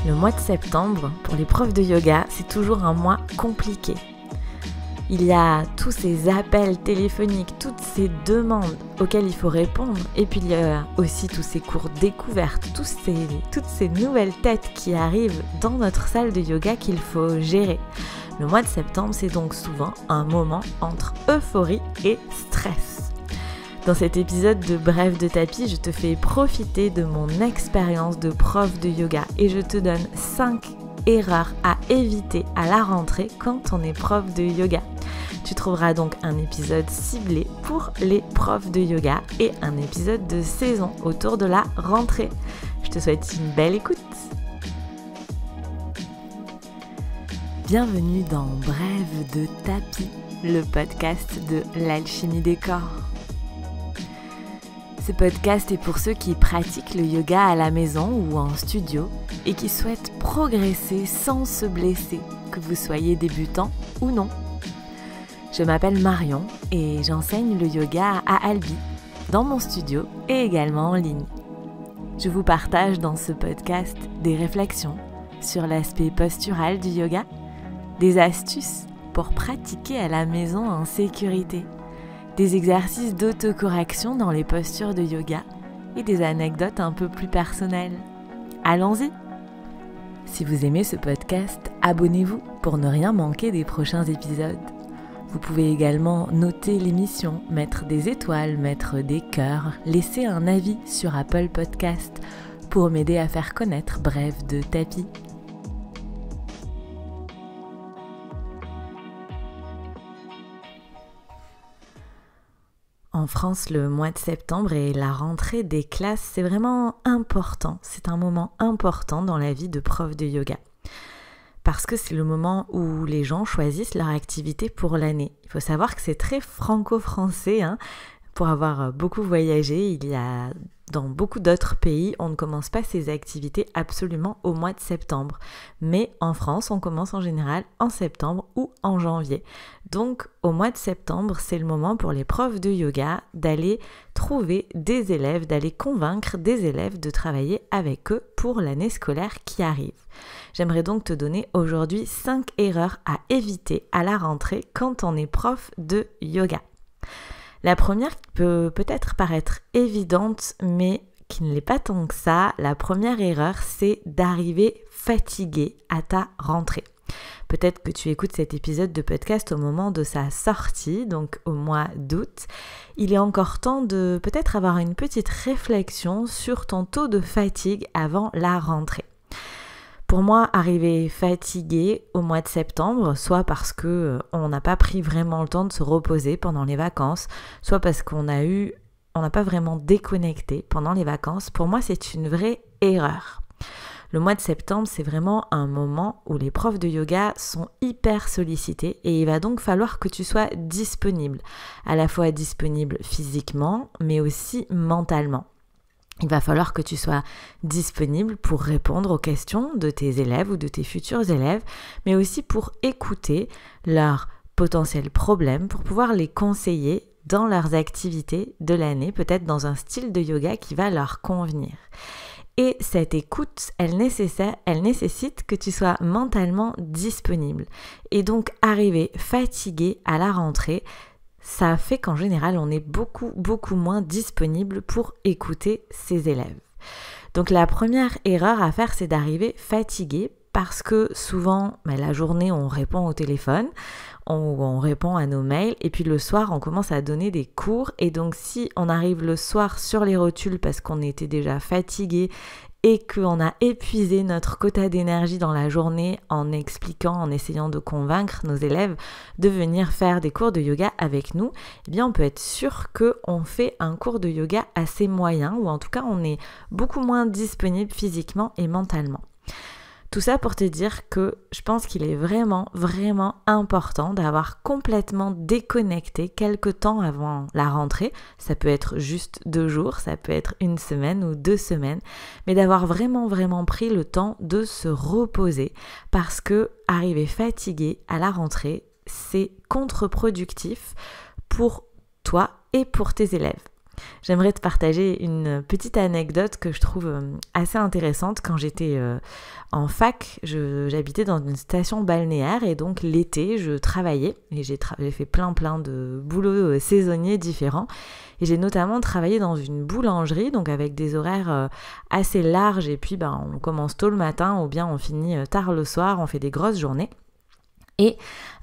Le mois de septembre, pour les profs de yoga, c'est toujours un mois compliqué. Il y a tous ces appels téléphoniques, toutes ces demandes auxquelles il faut répondre. Et puis il y a aussi tous ces cours découvertes, toutes ces nouvelles têtes qui arrivent dans notre salle de yoga qu'il faut gérer. Le mois de septembre, c'est donc souvent un moment entre euphorie et stress. Dans cet épisode de Bref de tapis, je te fais profiter de mon expérience de prof de yoga et je te donne 5 erreurs à éviter à la rentrée quand on est prof de yoga. Tu trouveras donc un épisode ciblé pour les profs de yoga et un épisode de saison autour de la rentrée. Je te souhaite une belle écoute. Bienvenue dans Bref de tapis, le podcast de l'alchimie des corps. Ce podcast est pour ceux qui pratiquent le yoga à la maison ou en studio et qui souhaitent progresser sans se blesser, que vous soyez débutant ou non. Je m'appelle Marion et j'enseigne le yoga à Albi, dans mon studio et également en ligne. Je vous partage dans ce podcast des réflexions sur l'aspect postural du yoga, des astuces pour pratiquer à la maison en sécurité, des exercices d'autocorrection dans les postures de yoga et des anecdotes un peu plus personnelles. Allons-y! Si vous aimez ce podcast, abonnez-vous pour ne rien manquer des prochains épisodes. Vous pouvez également noter l'émission, mettre des étoiles, mettre des cœurs, laisser un avis sur Apple Podcast pour m'aider à faire connaître Bref de tapis. En France, le mois de septembre et la rentrée des classes, c'est vraiment important. C'est un moment important dans la vie de prof de yoga. Parce que c'est le moment où les gens choisissent leur activité pour l'année. Il faut savoir que c'est très franco-français. Pour avoir beaucoup voyagé, il y a dans beaucoup d'autres pays, on ne commence pas ses activités absolument au mois de septembre. Mais en France, on commence en général en septembre ou en janvier. Donc au mois de septembre, c'est le moment pour les profs de yoga d'aller trouver des élèves, d'aller convaincre des élèves de travailler avec eux pour l'année scolaire qui arrive. J'aimerais donc te donner aujourd'hui 5 erreurs à éviter à la rentrée quand on est prof de yoga. La première qui peut peut-être paraître évidente, mais qui ne l'est pas tant que ça, la première erreur, c'est d'arriver fatigué à ta rentrée. Peut-être que tu écoutes cet épisode de podcast au moment de sa sortie, donc au mois d'août. Il est encore temps de peut-être avoir une petite réflexion sur ton taux de fatigue avant la rentrée. Pour moi, arriver fatigué au mois de septembre, soit parce qu'on n'a pas pris vraiment le temps de se reposer pendant les vacances, soit parce qu'on n'a pas vraiment déconnecté pendant les vacances, pour moi c'est une vraie erreur. Le mois de septembre, c'est vraiment un moment où les profs de yoga sont hyper sollicités et il va donc falloir que tu sois disponible, à la fois disponible physiquement mais aussi mentalement. Il va falloir que tu sois disponible pour répondre aux questions de tes élèves ou de tes futurs élèves, mais aussi pour écouter leurs potentiels problèmes, pour pouvoir les conseiller dans leurs activités de l'année, peut-être dans un style de yoga qui va leur convenir. Et cette écoute, elle nécessite que tu sois mentalement disponible. Et donc arriver fatigué à la rentrée, ça fait qu'en général, on est beaucoup moins disponible pour écouter ses élèves. Donc la première erreur à faire, c'est d'arriver fatigué parce que souvent, la journée, on répond au téléphone, on répond à nos mails et puis le soir, on commence à donner des cours. Et donc si on arrive le soir sur les rotules parce qu'on était déjà fatigué et qu'on a épuisé notre quota d'énergie dans la journée en expliquant, en essayant de convaincre nos élèves de venir faire des cours de yoga avec nous, eh bien on peut être sûr qu'on fait un cours de yoga assez moyen ou en tout cas on est beaucoup moins disponible physiquement et mentalement. Tout ça pour te dire que je pense qu'il est vraiment important d'avoir complètement déconnecté quelque temps avant la rentrée. Ça peut être juste 2 jours, ça peut être 1 semaine ou 2 semaines, mais d'avoir vraiment pris le temps de se reposer parce que arriver fatigué à la rentrée, c'est contre-productif pour toi et pour tes élèves. J'aimerais te partager une petite anecdote que je trouve assez intéressante. Quand j'étais en fac, j'habitais dans une station balnéaire et donc l'été, je travaillais et j'ai fait plein de boulots saisonniers différents. Et j'ai notamment travaillé dans une boulangerie, donc avec des horaires assez larges et puis on commence tôt le matin ou bien on finit tard le soir, on fait des grosses journées. Et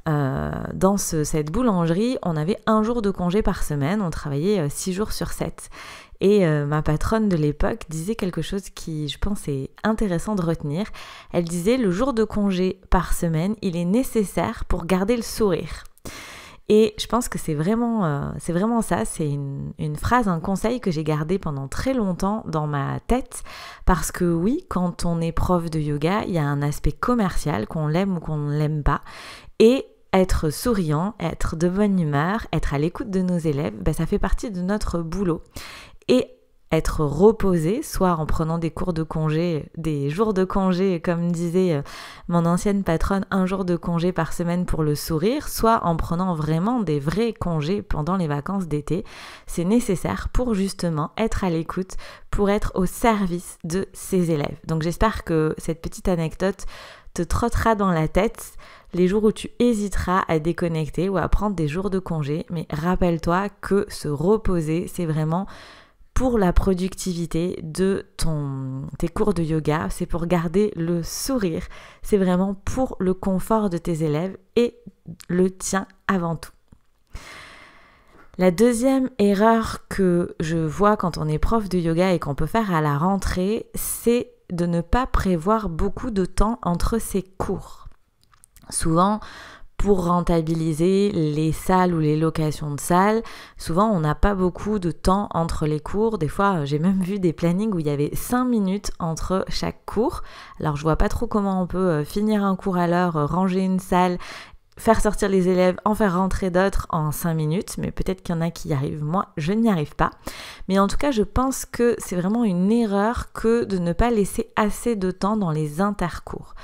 dans cette boulangerie, on avait 1 jour de congé par semaine, on travaillait 6 jours sur 7. Et ma patronne de l'époque disait quelque chose qui, je pense, est intéressant de retenir. Elle disait, le jour de congé par semaine, il est nécessaire pour garder le sourire. Et je pense que c'est vraiment ça, c'est une phrase, un conseil que j'ai gardé pendant très longtemps dans ma tête, parce que oui, quand on est prof de yoga, il y a un aspect commercial, qu'on l'aime ou qu'on ne l'aime pas, et être souriant, être de bonne humeur, être à l'écoute de nos élèves, ça fait partie de notre boulot. Et être reposé, soit en prenant des jours de congé, comme disait mon ancienne patronne, 1 jour de congé par semaine pour le sourire, soit en prenant vraiment des vrais congés pendant les vacances d'été. C'est nécessaire pour justement être à l'écoute, pour être au service de ses élèves. Donc j'espère que cette petite anecdote te trottera dans la tête les jours où tu hésiteras à déconnecter ou à prendre des jours de congé. Mais rappelle-toi que se reposer, c'est vraiment pour la productivité de tes cours de yoga, c'est pour garder le sourire, c'est vraiment pour le confort de tes élèves et le tien avant tout. La deuxième erreur que je vois quand on est prof de yoga et qu'on peut faire à la rentrée, c'est de ne pas prévoir beaucoup de temps entre ses cours. Souvent, pour rentabiliser les salles ou les locations de salles, souvent on n'a pas beaucoup de temps entre les cours. Des fois, j'ai même vu des plannings où il y avait 5 minutes entre chaque cours. Alors je vois pas trop comment on peut finir un cours à l'heure, ranger une salle, faire sortir les élèves, en faire rentrer d'autres en 5 minutes, mais peut-être qu'il y en a qui y arrivent. Moi, je n'y arrive pas. Mais en tout cas, je pense que c'est vraiment une erreur que de ne pas laisser assez de temps dans les intercours.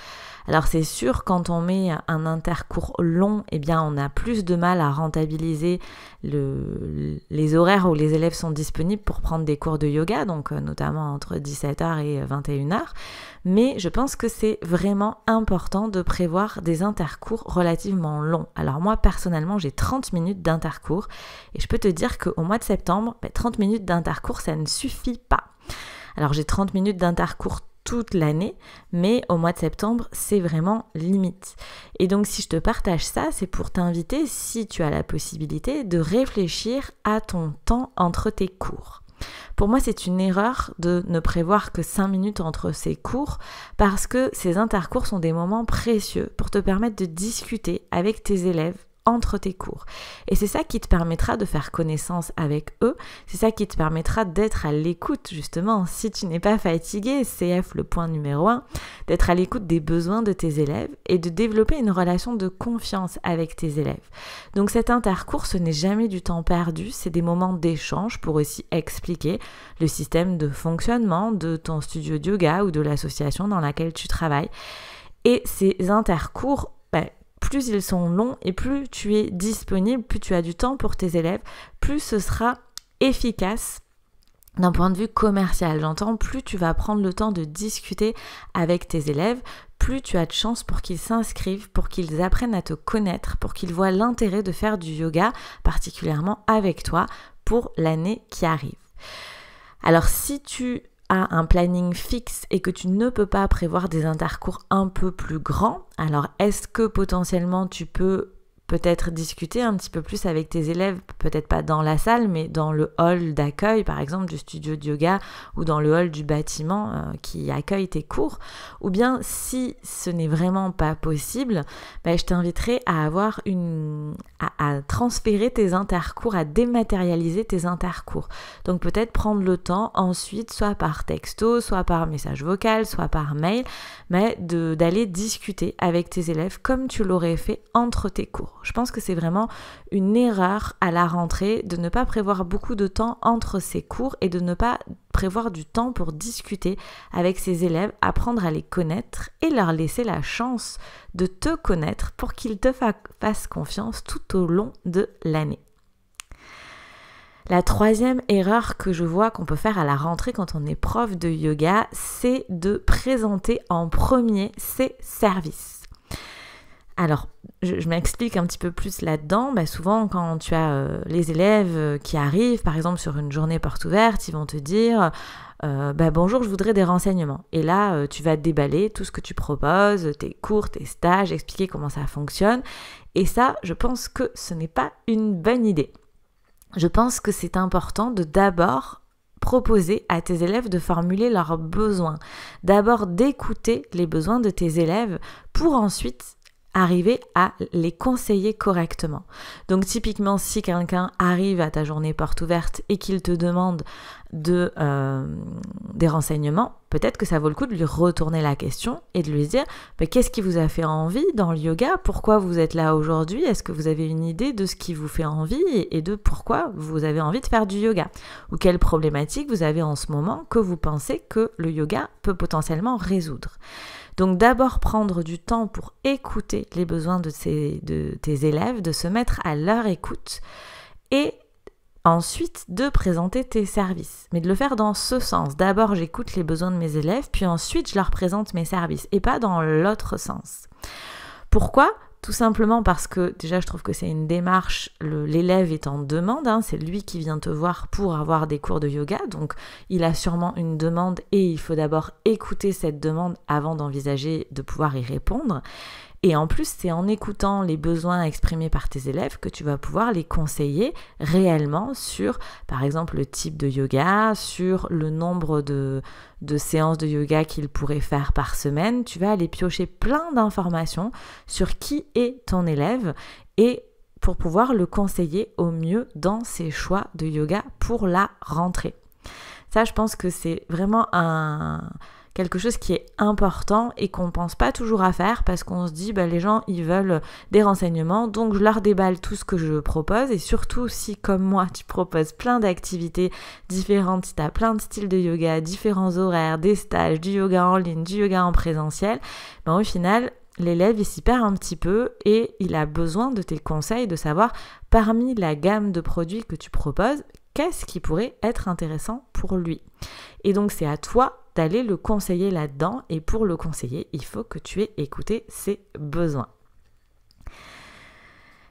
Alors c'est sûr, quand on met un intercours long, on a plus de mal à rentabiliser les horaires où les élèves sont disponibles pour prendre des cours de yoga, donc notamment entre 17h et 21h. Mais je pense que c'est vraiment important de prévoir des intercours relativement longs. Alors moi, personnellement, j'ai 30 minutes d'intercours et je peux te dire qu'au mois de septembre, 30 minutes d'intercours, ça ne suffit pas. Alors j'ai 30 minutes d'intercours toute l'année, mais au mois de septembre, c'est vraiment limite. Et donc, si je te partage ça, c'est pour t'inviter, si tu as la possibilité, de réfléchir à ton temps entre tes cours. Pour moi, c'est une erreur de ne prévoir que 5 minutes entre ces cours parce que ces intercours sont des moments précieux pour te permettre de discuter avec tes élèves entre tes cours. Et c'est ça qui te permettra de faire connaissance avec eux, c'est ça qui te permettra d'être à l'écoute, justement, si tu n'es pas fatigué, CF le point numéro 1, d'être à l'écoute des besoins de tes élèves et de développer une relation de confiance avec tes élèves. Donc cet intercours, ce n'est jamais du temps perdu, c'est des moments d'échange pour aussi expliquer le système de fonctionnement de ton studio de yoga ou de l'association dans laquelle tu travailles. Et ces intercours, plus ils sont longs et plus tu es disponible, plus tu as du temps pour tes élèves, plus ce sera efficace d'un point de vue commercial. J'entends, plus tu vas prendre le temps de discuter avec tes élèves, plus tu as de chances pour qu'ils s'inscrivent, pour qu'ils apprennent à te connaître, pour qu'ils voient l'intérêt de faire du yoga, particulièrement avec toi, pour l'année qui arrive. Alors si tu as un planning fixe et que tu ne peux pas prévoir des intercours un peu plus grands, alors est-ce que potentiellement tu peux peut-être discuter un petit peu plus avec tes élèves, peut-être pas dans la salle, mais dans le hall d'accueil, par exemple, du studio de yoga ou dans le hall du bâtiment qui accueille tes cours. Ou bien, si ce n'est vraiment pas possible, je t'inviterai à à transférer tes intercours, à dématérialiser tes intercours. Donc peut-être prendre le temps ensuite, soit par texto, soit par message vocal, soit par mail, mais d'aller discuter avec tes élèves comme tu l'aurais fait entre tes cours. Je pense que c'est vraiment une erreur à la rentrée de ne pas prévoir beaucoup de temps entre ses cours et de ne pas prévoir du temps pour discuter avec ses élèves, apprendre à les connaître et leur laisser la chance de te connaître pour qu'ils te fassent confiance tout au long de l'année. La troisième erreur que je vois qu'on peut faire à la rentrée quand on est prof de yoga, c'est de présenter en premier ses services. Alors, je m'explique un petit peu plus là-dedans. Souvent, quand tu as les élèves qui arrivent, par exemple sur une journée porte ouverte, ils vont te dire bonjour, je voudrais des renseignements. Et là, tu vas déballer tout ce que tu proposes, tes cours, tes stages, expliquer comment ça fonctionne. Et ça, je pense que ce n'est pas une bonne idée. Je pense que c'est important de d'abord proposer à tes élèves de formuler leurs besoins. D'abord d'écouter les besoins de tes élèves pour ensuite arriver à les conseiller correctement. Donc typiquement, si quelqu'un arrive à ta journée porte ouverte et qu'il te demande des renseignements, peut-être que ça vaut le coup de lui retourner la question et de lui dire qu'est-ce qui vous a fait envie dans le yoga? Pourquoi vous êtes là aujourd'hui? Est-ce que vous avez une idée de ce qui vous fait envie et de pourquoi vous avez envie de faire du yoga? Ou quelle problématique vous avez en ce moment que vous pensez que le yoga peut potentiellement résoudre? Donc d'abord prendre du temps pour écouter les besoins de tes élèves, de se mettre à leur écoute et ensuite de présenter tes services. Mais de le faire dans ce sens. D'abord j'écoute les besoins de mes élèves, puis ensuite je leur présente mes services et pas dans l'autre sens. Pourquoi ? Tout simplement parce que déjà je trouve que c'est une démarche, l'élève est en demande, c'est lui qui vient te voir pour avoir des cours de yoga, donc il a sûrement une demande et il faut d'abord écouter cette demande avant d'envisager de pouvoir y répondre. Et en plus, c'est en écoutant les besoins exprimés par tes élèves que tu vas pouvoir les conseiller réellement sur, par exemple, le type de yoga, sur le nombre de séances de yoga qu'ils pourraient faire par semaine. Tu vas aller piocher plein d'informations sur qui est ton élève et pour pouvoir le conseiller au mieux dans ses choix de yoga pour la rentrée. Ça, je pense que c'est vraiment quelque chose qui est important et qu'on ne pense pas toujours à faire parce qu'on se dit les gens ils veulent des renseignements, donc je leur déballe tout ce que je propose. Et surtout si comme moi tu proposes plein d'activités différentes, si tu as plein de styles de yoga, différents horaires, des stages, du yoga en ligne, du yoga en présentiel, au final l'élève il s'y perd un petit peu et il a besoin de tes conseils, de savoir parmi la gamme de produits que tu proposes, qu'est-ce qui pourrait être intéressant pour lui. Et donc c'est à toi d'aller le conseiller là-dedans, et pour le conseiller, il faut que tu aies écouté ses besoins.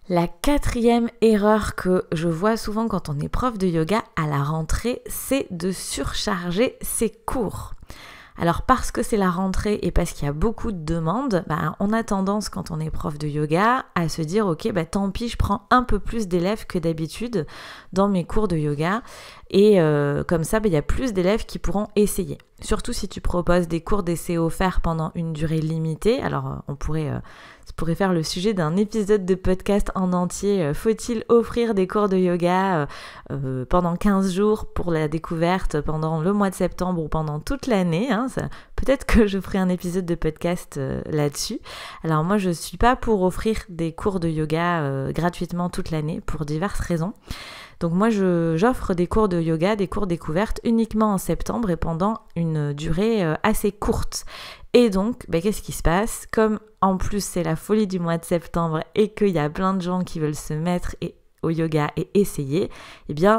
La quatrième erreur que je vois souvent quand on est prof de yoga à la rentrée, c'est de surcharger ses cours. Alors parce que c'est la rentrée et parce qu'il y a beaucoup de demandes, on a tendance quand on est prof de yoga à se dire ok tant pis, je prends un peu plus d'élèves que d'habitude dans mes cours de yoga et comme ça il y a plus d'élèves qui pourront essayer. Surtout si tu proposes des cours d'essai offerts pendant une durée limitée. Alors ça pourrait faire le sujet d'un épisode de podcast en entier. Faut-il offrir des cours de yoga pendant 15 jours pour la découverte pendant le mois de septembre ou pendant toute l'année, peut-être que je ferai un épisode de podcast là-dessus. Alors moi je suis pas pour offrir des cours de yoga gratuitement toute l'année pour diverses raisons. Donc moi j'offre des cours de yoga, des cours découvertes uniquement en septembre et pendant une durée assez courte. Et donc, qu'est-ce qui se passe? Comme en plus c'est la folie du mois de septembre et qu'il y a plein de gens qui veulent se mettre au yoga et essayer,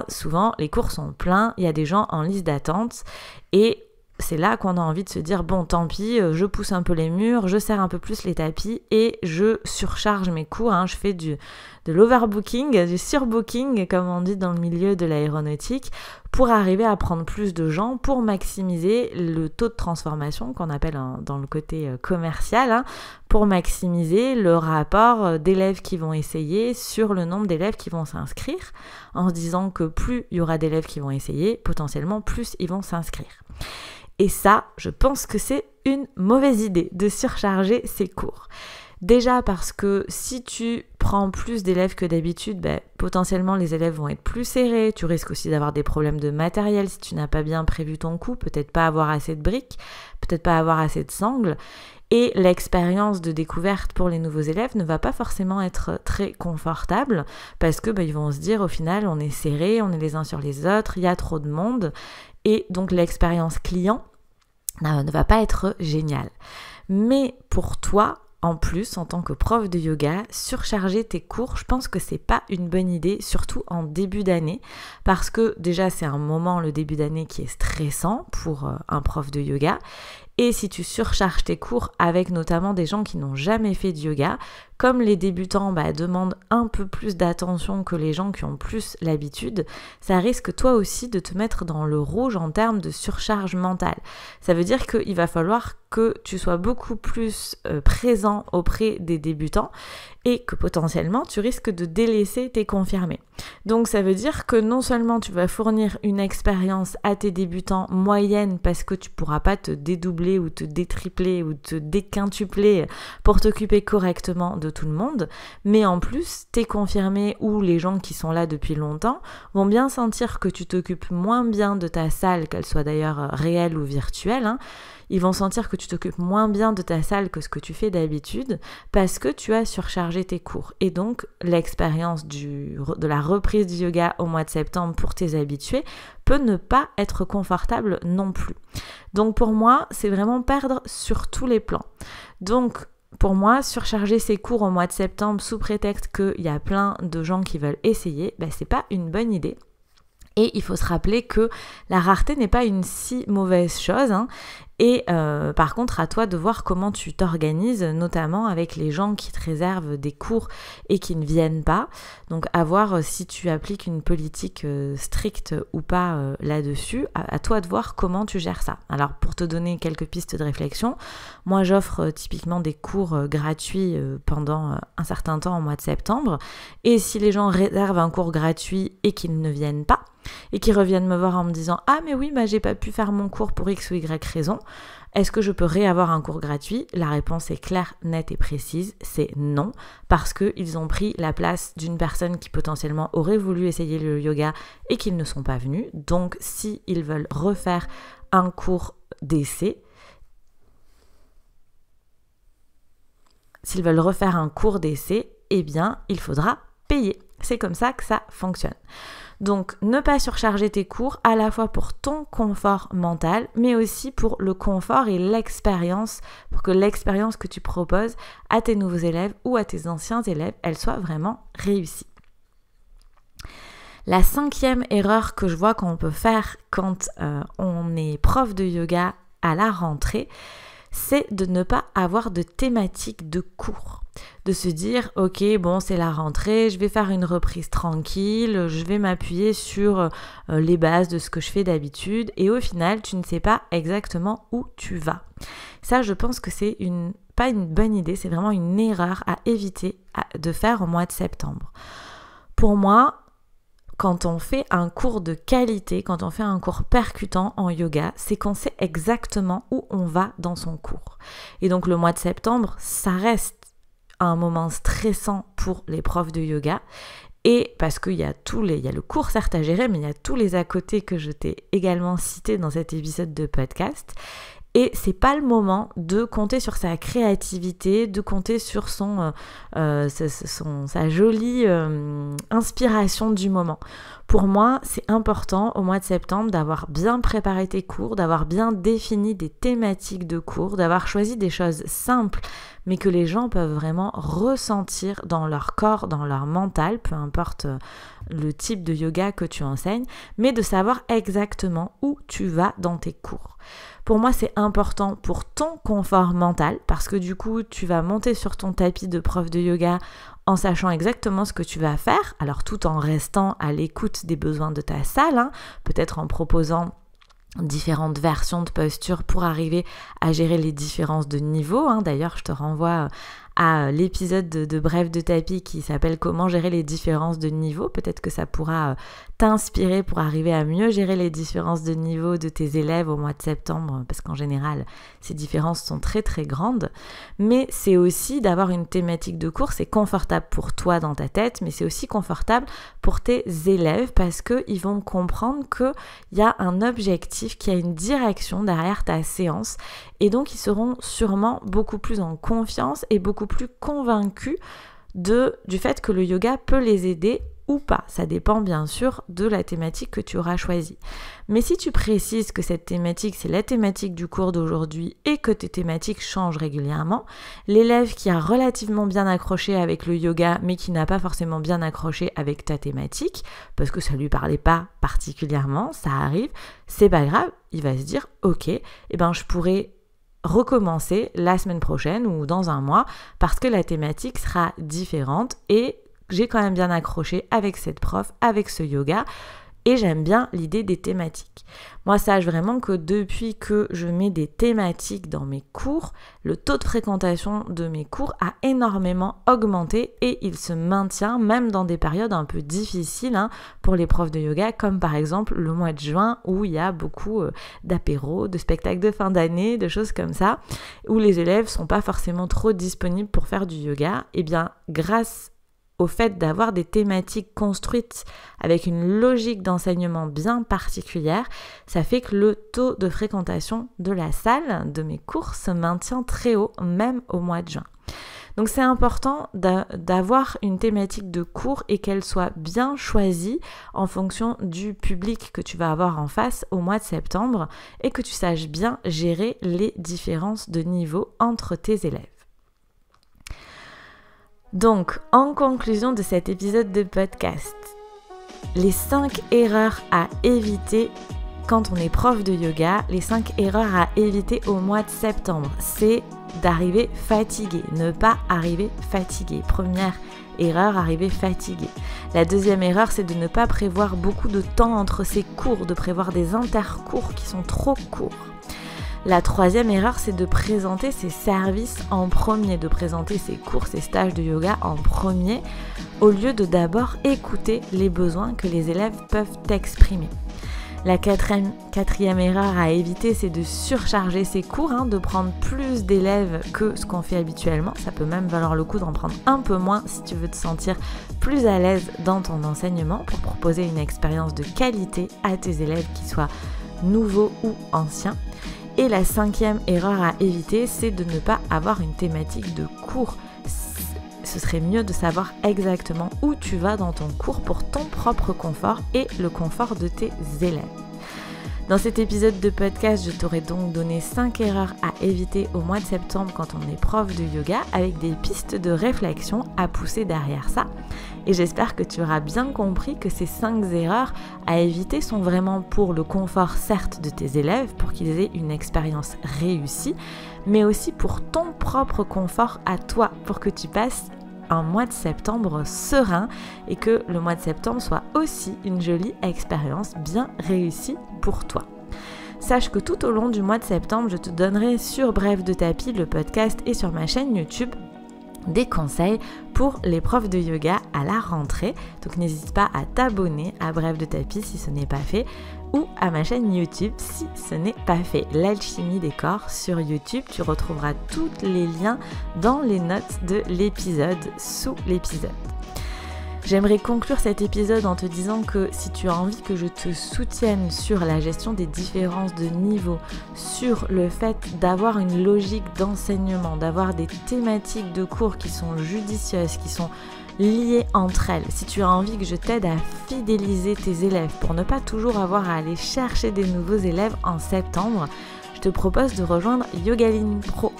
souvent les cours sont pleins, il y a des gens en liste d'attente et c'est là qu'on a envie de se dire tant pis, je pousse un peu les murs, je serre un peu plus les tapis et je surcharge mes cours, je fais de l'overbooking, du surbooking comme on dit dans le milieu de l'aéronautique pour arriver à prendre plus de gens, pour maximiser le taux de transformation qu'on appelle dans le côté commercial, pour maximiser le rapport d'élèves qui vont essayer sur le nombre d'élèves qui vont s'inscrire, en se disant que plus il y aura d'élèves qui vont essayer, potentiellement plus ils vont s'inscrire. Et ça, je pense que c'est une mauvaise idée de surcharger ses cours. Déjà parce que si tu prends plus d'élèves que d'habitude, potentiellement les élèves vont être plus serrés, tu risques aussi d'avoir des problèmes de matériel si tu n'as pas bien prévu ton coup, peut-être pas avoir assez de briques, peut-être pas avoir assez de sangles. Et l'expérience de découverte pour les nouveaux élèves ne va pas forcément être très confortable parce que ils vont se dire au final on est serré, on est les uns sur les autres, il y a trop de monde et donc l'expérience client ne va pas être géniale. Mais pour toi, en plus, en tant que prof de yoga, surcharger tes cours, je pense que c'est pas une bonne idée, surtout en début d'année, parce que déjà c'est un moment, le début d'année, qui est stressant pour un prof de yoga. Et si tu surcharges tes cours avec notamment des gens qui n'ont jamais fait de yoga, comme les débutants demandent un peu plus d'attention que les gens qui ont plus l'habitude, ça risque toi aussi de te mettre dans le rouge en termes de surcharge mentale. Ça veut dire qu'il va falloir que tu sois beaucoup plus présent auprès des débutants et que potentiellement tu risques de délaisser tes confirmés. Donc ça veut dire que non seulement tu vas fournir une expérience à tes débutants moyenne parce que tu pourras pas te dédoubler ou te détripler ou te déquintupler pour t'occuper correctement de tout le monde, mais en plus tes confirmés ou les gens qui sont là depuis longtemps vont bien sentir que tu t'occupes moins bien de ta salle, qu'elle soit d'ailleurs réelle ou virtuelle, Ils vont sentir que tu t'occupes moins bien de ta salle que ce que tu fais d'habitude parce que tu as surchargé tes cours. Et donc, l'expérience de la reprise du yoga au mois de septembre pour tes habitués peut ne pas être confortable non plus. Donc, pour moi, c'est vraiment perdre sur tous les plans. Donc, pour moi, surcharger ses cours au mois de septembre sous prétexte qu'il y a plein de gens qui veulent essayer, c'est pas une bonne idée. Et il faut se rappeler que la rareté n'est pas une si mauvaise chose. Et par contre, à toi de voir comment tu t'organises, notamment avec les gens qui te réservent des cours et qui ne viennent pas. Donc, à voir si tu appliques une politique stricte ou pas là-dessus. À toi de voir comment tu gères ça. Alors, pour te donner quelques pistes de réflexion, moi, j'offre typiquement des cours gratuits pendant un certain temps au mois de septembre. Et si les gens réservent un cours gratuit et qu'ils ne viennent pas, et qui reviennent me voir en me disant « Ah mais oui, j'ai pas pu faire mon cours pour X ou Y raison, est-ce que je peux réavoir un cours gratuit ?» La réponse est claire, nette et précise, c'est non, parce qu'ils ont pris la place d'une personne qui potentiellement aurait voulu essayer le yoga et qu'ils ne sont pas venus. Donc s'ils veulent refaire un cours d'essai, eh bien il faudra payer. C'est comme ça que ça fonctionne. Donc, ne pas surcharger tes cours à la fois pour ton confort mental, mais aussi pour le confort et l'expérience, pour que l'expérience que tu proposes à tes nouveaux élèves ou à tes anciens élèves, elle soit vraiment réussie. La 5e erreur que je vois qu'on peut faire quand on est prof de yoga à la rentrée, c'est de ne pas avoir de thématique de cours. De se dire, ok, c'est la rentrée, je vais faire une reprise tranquille, je vais m'appuyer sur les bases de ce que je fais d'habitude et au final, tu ne sais pas exactement où tu vas. Ça, je pense que c'est pas une bonne idée, c'est vraiment une erreur à éviter de faire au mois de septembre. Pour moi, quand on fait un cours de qualité, quand on fait un cours percutant en yoga, c'est qu'on sait exactement où on va dans son cours. Et donc le mois de septembre, ça reste un moment stressant pour les profs de yoga. Et parce qu'il y a il y a le cours certes à gérer, mais il y a tous les à côté que je t'ai également cités dans cet épisode de podcast. Et c'est pas le moment de compter sur sa créativité, de compter sur sa jolie inspiration du moment. Pour moi, c'est important au mois de septembre d'avoir bien préparé tes cours, d'avoir bien défini des thématiques de cours, d'avoir choisi des choses simples, mais que les gens peuvent vraiment ressentir dans leur corps, dans leur mental, peu importe le type de yoga que tu enseignes, mais de savoir exactement où tu vas dans tes cours. Pour moi, c'est important pour ton confort mental parce que du coup, tu vas monter sur ton tapis de prof de yoga en sachant exactement ce que tu vas faire, alors tout en restant à l'écoute des besoins de ta salle, peut-être en proposant différentes versions de posture pour arriver à gérer les différences de niveau. D'ailleurs, je te renvoie à l'épisode de Bref de tapis qui s'appelle « Comment gérer les différences de niveau ». Peut-être que ça pourra t'inspirer pour arriver à mieux gérer les différences de niveau de tes élèves au mois de septembre, parce qu'en général, ces différences sont très très grandes. Mais c'est aussi d'avoir une thématique de cours, c'est confortable pour toi dans ta tête, mais c'est aussi confortable pour tes élèves parce qu'ils vont comprendre qu'il y a un objectif, qu'il y a une direction derrière ta séance et donc ils seront sûrement beaucoup plus en confiance et beaucoup plus convaincus du fait que le yoga peut les aider ou pas. Ça dépend bien sûr de la thématique que tu auras choisie. Mais si tu précises que cette thématique, c'est la thématique du cours d'aujourd'hui et que tes thématiques changent régulièrement, l'élève qui a relativement bien accroché avec le yoga mais qui n'a pas forcément bien accroché avec ta thématique, parce que ça lui parlait pas particulièrement, ça arrive, c'est pas grave, il va se dire ok, je pourrais recommencer la semaine prochaine ou dans un mois parce que la thématique sera différente et j'ai quand même bien accroché avec cette prof, avec ce yoga et j'aime bien l'idée des thématiques. Moi, sache vraiment que depuis que je mets des thématiques dans mes cours, le taux de fréquentation de mes cours a énormément augmenté et il se maintient même dans des périodes un peu difficiles pour les profs de yoga, comme par exemple le mois de juin où il y a beaucoup d'apéros, de spectacles de fin d'année, de choses comme ça, où les élèves sont pas forcément trop disponibles pour faire du yoga. Et bien, grâce au fait d'avoir des thématiques construites avec une logique d'enseignement bien particulière, ça fait que le taux de fréquentation de la salle, de mes cours, se maintient très haut, même au mois de juin. Donc c'est important d'avoir une thématique de cours et qu'elle soit bien choisie en fonction du public que tu vas avoir en face au mois de septembre et que tu saches bien gérer les différences de niveau entre tes élèves. Donc, en conclusion de cet épisode de podcast, les 5 erreurs à éviter quand on est prof de yoga, les 5 erreurs à éviter au mois de septembre, c'est d'arriver fatigué, ne pas arriver fatigué. Première erreur, arriver fatigué. La deuxième erreur, c'est de ne pas prévoir beaucoup de temps entre ses cours, de prévoir des intercours qui sont trop courts. La troisième erreur, c'est de présenter ses services en premier, de présenter ses cours, ses stages de yoga en premier, au lieu de d'abord écouter les besoins que les élèves peuvent exprimer. La quatrième erreur à éviter, c'est de surcharger ses cours, de prendre plus d'élèves que ce qu'on fait habituellement. Ça peut même valoir le coup d'en prendre un peu moins si tu veux te sentir plus à l'aise dans ton enseignement pour proposer une expérience de qualité à tes élèves qui soient nouveaux ou anciens. Et la 5e erreur à éviter, c'est de ne pas avoir une thématique de cours. Ce serait mieux de savoir exactement où tu vas dans ton cours pour ton propre confort et le confort de tes élèves. Dans cet épisode de podcast, je t'aurais donc donné 5 erreurs à éviter au mois de septembre quand on est prof de yoga, avec des pistes de réflexion à pousser derrière ça. Et j'espère que tu auras bien compris que ces 5 erreurs à éviter sont vraiment pour le confort, certes, de tes élèves, pour qu'ils aient une expérience réussie, mais aussi pour ton propre confort à toi, pour que tu passes un mois de septembre serein et que le mois de septembre soit aussi une jolie expérience bien réussie pour toi. Sache que tout au long du mois de septembre, je te donnerai sur Bref de Tapis, le podcast, et sur ma chaîne YouTube des conseils pour les profs de yoga à la rentrée. Donc n'hésite pas à t'abonner à Bref de Tapis si ce n'est pas fait, ou à ma chaîne YouTube si ce n'est pas fait. L'alchimie des corps sur YouTube, tu retrouveras tous les liens dans les notes de l'épisode, sous l'épisode. J'aimerais conclure cet épisode en te disant que si tu as envie que je te soutienne sur la gestion des différences de niveau, sur le fait d'avoir une logique d'enseignement, d'avoir des thématiques de cours qui sont judicieuses, qui sont liées entre elles, si tu as envie que je t'aide à fidéliser tes élèves pour ne pas toujours avoir à aller chercher des nouveaux élèves en septembre, je te propose de rejoindre Yogaline Pro.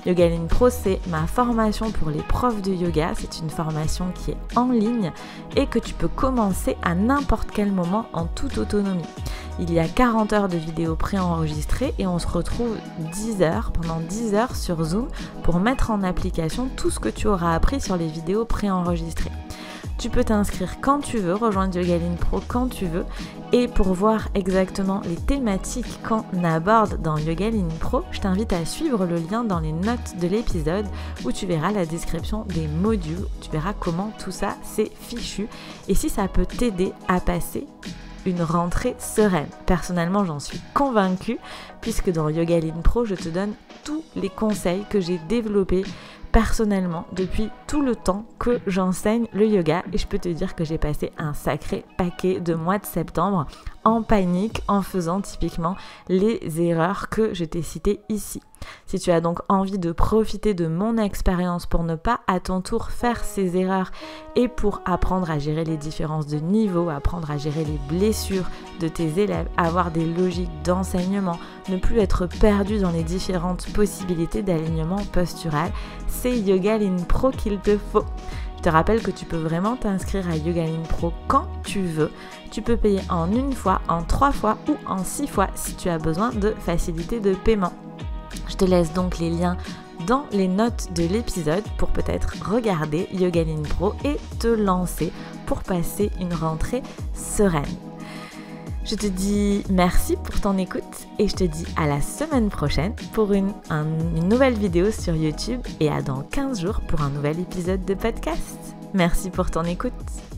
Yogaline Pro, c'est ma formation pour les profs de yoga. C'est une formation qui est en ligne et que tu peux commencer à n'importe quel moment en toute autonomie. Il y a 40 heures de vidéos préenregistrées et on se retrouve pendant 10 heures sur Zoom pour mettre en application tout ce que tu auras appris sur les vidéos préenregistrées. Tu peux t'inscrire quand tu veux, rejoindre Yogaline Pro quand tu veux. Et pour voir exactement les thématiques qu'on aborde dans Yogaline Pro, je t'invite à suivre le lien dans les notes de l'épisode où tu verras la description des modules. Tu verras comment tout ça c'est fichu et si ça peut t'aider à passer une rentrée sereine. Personnellement, j'en suis convaincue puisque dans Yogaline Pro, je te donne tous les conseils que j'ai développés personnellement depuis tout le temps que j'enseigne le yoga et je peux te dire que j'ai passé un sacré paquet de mois de septembre en panique en faisant typiquement les erreurs que je t'ai citées ici. Si tu as donc envie de profiter de mon expérience pour ne pas à ton tour faire ces erreurs et pour apprendre à gérer les différences de niveau, apprendre à gérer les blessures de tes élèves, avoir des logiques d'enseignement, ne plus être perdu dans les différentes possibilités d'alignement postural, c'est Yogaline Pro qu'il te faut. Je te rappelle que tu peux vraiment t'inscrire à Yogaline Pro quand tu veux. Tu peux payer en 1 fois, en 3 fois ou en 6 fois si tu as besoin de facilité de paiement. Je te laisse donc les liens dans les notes de l'épisode pour peut-être regarder Yogaline Pro et te lancer pour passer une rentrée sereine. Je te dis merci pour ton écoute et je te dis à la semaine prochaine pour une nouvelle vidéo sur YouTube et à dans 15 jours pour un nouvel épisode de podcast. Merci pour ton écoute.